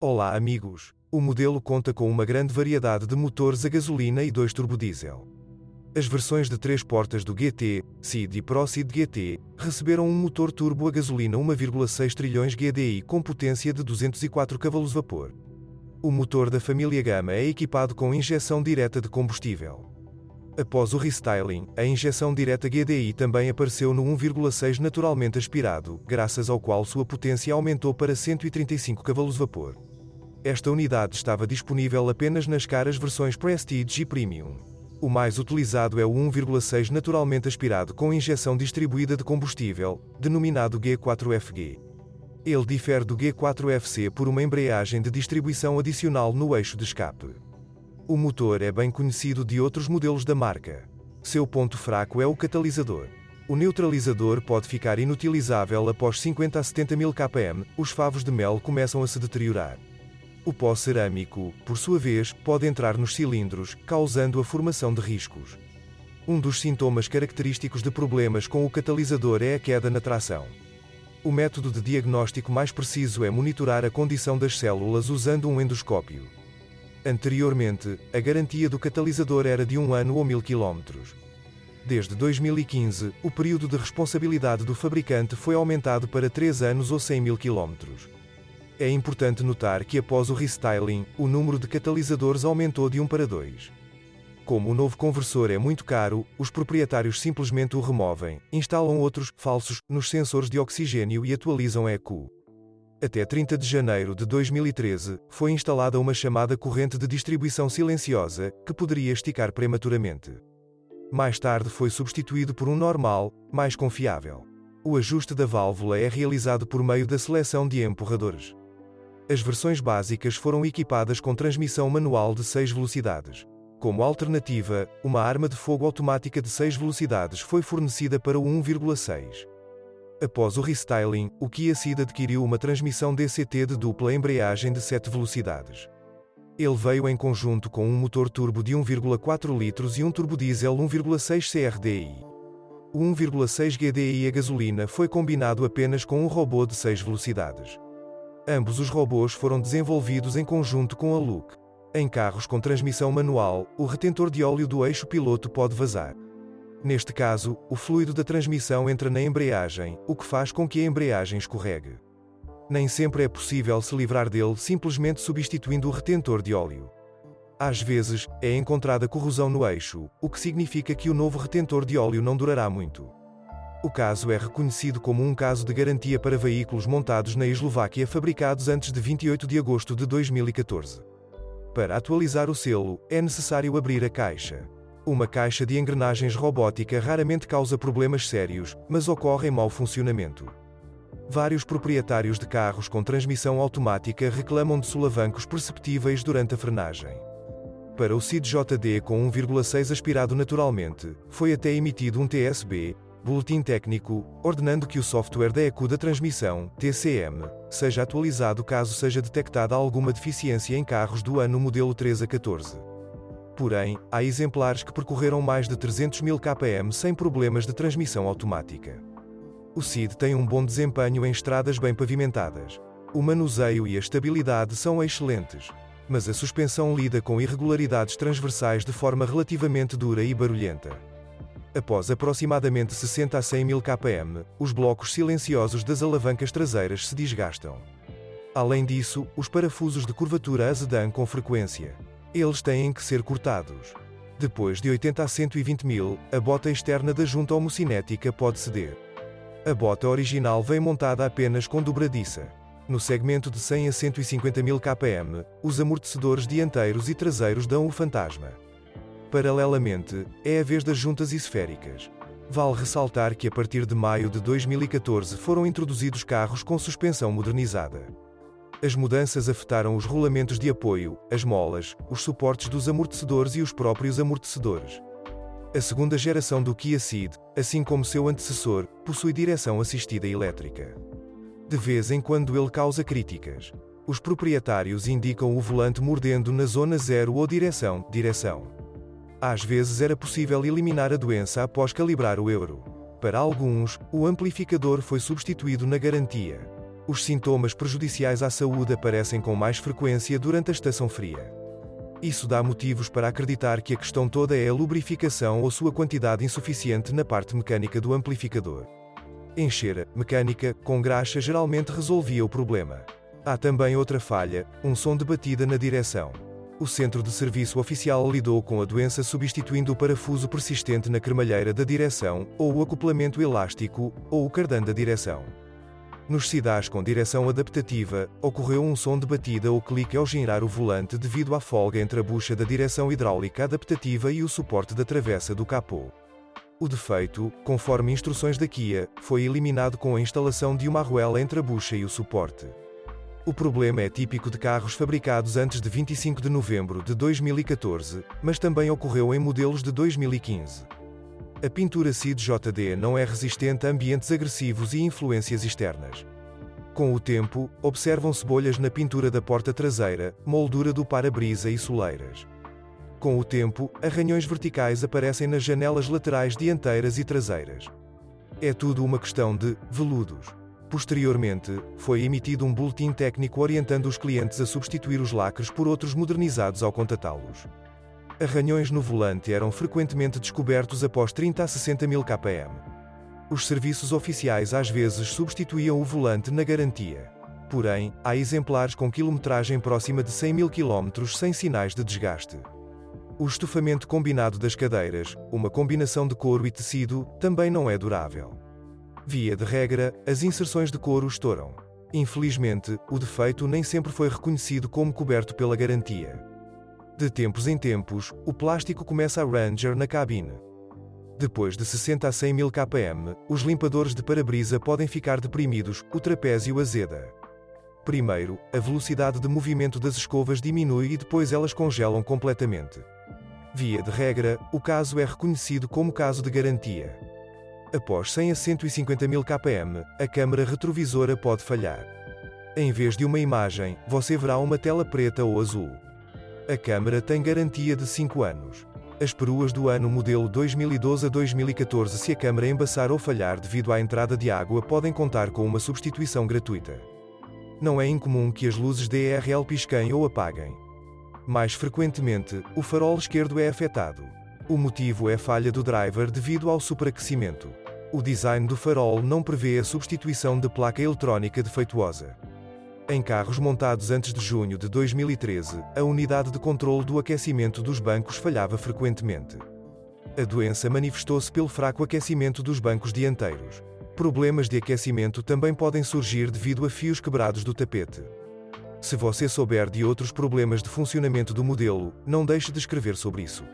Olá amigos! O modelo conta com uma grande variedade de motores a gasolina e 2 turbodiesel. As versões de 3 portas do GT, Ceed e Pro Ceed GT receberam um motor turbo a gasolina 1,6 trilhões GDI com potência de 204 cavalos-vapor. O motor da família Gama é equipado com injeção direta de combustível. Após o restyling, a injeção direta GDI também apareceu no 1,6 naturalmente aspirado, graças ao qual sua potência aumentou para 135 cavalos-vapor. Esta unidade estava disponível apenas nas caras versões Prestige e Premium. O mais utilizado é o 1,6 naturalmente aspirado com injeção distribuída de combustível, denominado G4FG. Ele difere do G4FC por uma embreagem de distribuição adicional no eixo de escape. O motor é bem conhecido de outros modelos da marca. Seu ponto fraco é o catalisador. O neutralizador pode ficar inutilizável após 50 a 70 mil km, os favos de mel começam a se deteriorar. O pó cerâmico, por sua vez, pode entrar nos cilindros, causando a formação de riscos. Um dos sintomas característicos de problemas com o catalisador é a queda na tração. O método de diagnóstico mais preciso é monitorar a condição das células usando um endoscópio. Anteriormente, a garantia do catalisador era de 1 ano ou 1000 km. Desde 2015, o período de responsabilidade do fabricante foi aumentado para 3 anos ou 100 mil km. É importante notar que após o restyling, o número de catalisadores aumentou de 1 para 2. Como o novo conversor é muito caro, os proprietários simplesmente o removem, instalam outros, falsos, nos sensores de oxigênio e atualizam a ECU. Até 30 de janeiro de 2013, foi instalada uma chamada corrente de distribuição silenciosa, que poderia esticar prematuramente. Mais tarde foi substituído por um normal, mais confiável. O ajuste da válvula é realizado por meio da seleção de empurradores. As versões básicas foram equipadas com transmissão manual de 6 velocidades. Como alternativa, uma arma de fogo automática de 6 velocidades foi fornecida para o 1,6. Após o restyling, o Kia Ceed adquiriu uma transmissão DCT de dupla embreagem de 7 velocidades. Ele veio em conjunto com um motor turbo de 1,4 litros e um turbodiesel 1,6 CRDI. O 1,6 GDI a gasolina foi combinado apenas com um robô de 6 velocidades. Ambos os robôs foram desenvolvidos em conjunto com a Look. Em carros com transmissão manual, o retentor de óleo do eixo piloto pode vazar. Neste caso, o fluido da transmissão entra na embreagem, o que faz com que a embreagem escorregue. Nem sempre é possível se livrar dele simplesmente substituindo o retentor de óleo. Às vezes, é encontrada corrosão no eixo, o que significa que o novo retentor de óleo não durará muito. O caso é reconhecido como um caso de garantia para veículos montados na Eslováquia fabricados antes de 28 de agosto de 2014. Para atualizar o selo, é necessário abrir a caixa. Uma caixa de engrenagens robótica raramente causa problemas sérios, mas ocorre em mau funcionamento. Vários proprietários de carros com transmissão automática reclamam de solavancos perceptíveis durante a frenagem. Para o Ceed JD com 1,6 aspirado naturalmente, foi até emitido um TSB, Boletim Técnico, ordenando que o software da ECU da transmissão, TCM, seja atualizado caso seja detectada alguma deficiência em carros do ano modelo 3 a 14. Porém, há exemplares que percorreram mais de 300 mil km sem problemas de transmissão automática. O Ceed tem um bom desempenho em estradas bem pavimentadas. O manuseio e a estabilidade são excelentes, mas a suspensão lida com irregularidades transversais de forma relativamente dura e barulhenta. Após aproximadamente 60 a 100 mil km, os blocos silenciosos das alavancas traseiras se desgastam. Além disso, os parafusos de curvatura azedam com frequência. Eles têm que ser cortados. Depois de 80 a 120 mil, a bota externa da junta homocinética pode ceder. A bota original vem montada apenas com dobradiça. No segmento de 100 a 150 mil km, os amortecedores dianteiros e traseiros dão o fantasma. Paralelamente, é a vez das juntas esféricas. Vale ressaltar que a partir de maio de 2014 foram introduzidos carros com suspensão modernizada. As mudanças afetaram os rolamentos de apoio, as molas, os suportes dos amortecedores e os próprios amortecedores. A segunda geração do Kia Ceed, assim como seu antecessor, possui direção assistida elétrica. De vez em quando ele causa críticas. Os proprietários indicam o volante mordendo na zona 0 ou direção. Às vezes era possível eliminar a doença após calibrar o euro. Para alguns, o amplificador foi substituído na garantia. Os sintomas prejudiciais à saúde aparecem com mais frequência durante a estação fria. Isso dá motivos para acreditar que a questão toda é a lubrificação ou sua quantidade insuficiente na parte mecânica do amplificador. Encher a mecânica com graxa geralmente resolvia o problema. Há também outra falha, um som de batida na direção. O centro de serviço oficial lidou com a doença substituindo o parafuso persistente na cremalheira da direção, ou o acoplamento elástico, ou o cardan da direção. Nos sedãs com direção adaptativa, ocorreu um som de batida ou clique ao girar o volante devido à folga entre a bucha da direção hidráulica adaptativa e o suporte da travessa do capô. O defeito, conforme instruções da Kia, foi eliminado com a instalação de uma arruela entre a bucha e o suporte. O problema é típico de carros fabricados antes de 25 de novembro de 2014, mas também ocorreu em modelos de 2015. A pintura CID-JD não é resistente a ambientes agressivos e influências externas. Com o tempo, observam-se bolhas na pintura da porta traseira, moldura do para-brisa e soleiras. Com o tempo, arranhões verticais aparecem nas janelas laterais dianteiras e traseiras. É tudo uma questão de veludos. Posteriormente, foi emitido um boletim técnico orientando os clientes a substituir os lacres por outros modernizados ao contatá-los. Arranhões no volante eram frequentemente descobertos após 30 a 60 mil km. Os serviços oficiais às vezes substituíam o volante na garantia. Porém, há exemplares com quilometragem próxima de 100 mil km sem sinais de desgaste. O estofamento combinado das cadeiras, uma combinação de couro e tecido, também não é durável. Via de regra, as inserções de couro estouram. Infelizmente, o defeito nem sempre foi reconhecido como coberto pela garantia. De tempos em tempos, o plástico começa a ranger na cabine. Depois de 60 a 100 mil km, os limpadores de para-brisa podem ficar deprimidos, o trapézio azeda. Primeiro, a velocidade de movimento das escovas diminui e depois elas congelam completamente. Via de regra, o caso é reconhecido como caso de garantia. Após 100 a 150 mil km, a câmara retrovisora pode falhar. Em vez de uma imagem, você verá uma tela preta ou azul. A câmara tem garantia de 5 anos. As peruas do ano modelo 2012 a 2014, se a câmara embaçar ou falhar devido à entrada de água, podem contar com uma substituição gratuita. Não é incomum que as luzes DRL pisquem ou apaguem. Mais frequentemente, o farol esquerdo é afetado. O motivo é falha do driver devido ao superaquecimento. O design do farol não prevê a substituição de placa eletrónica defeituosa. Em carros montados antes de junho de 2013, a unidade de controle do aquecimento dos bancos falhava frequentemente. A doença manifestou-se pelo fraco aquecimento dos bancos dianteiros. Problemas de aquecimento também podem surgir devido a fios quebrados do tapete. Se você souber de outros problemas de funcionamento do modelo, não deixe de escrever sobre isso.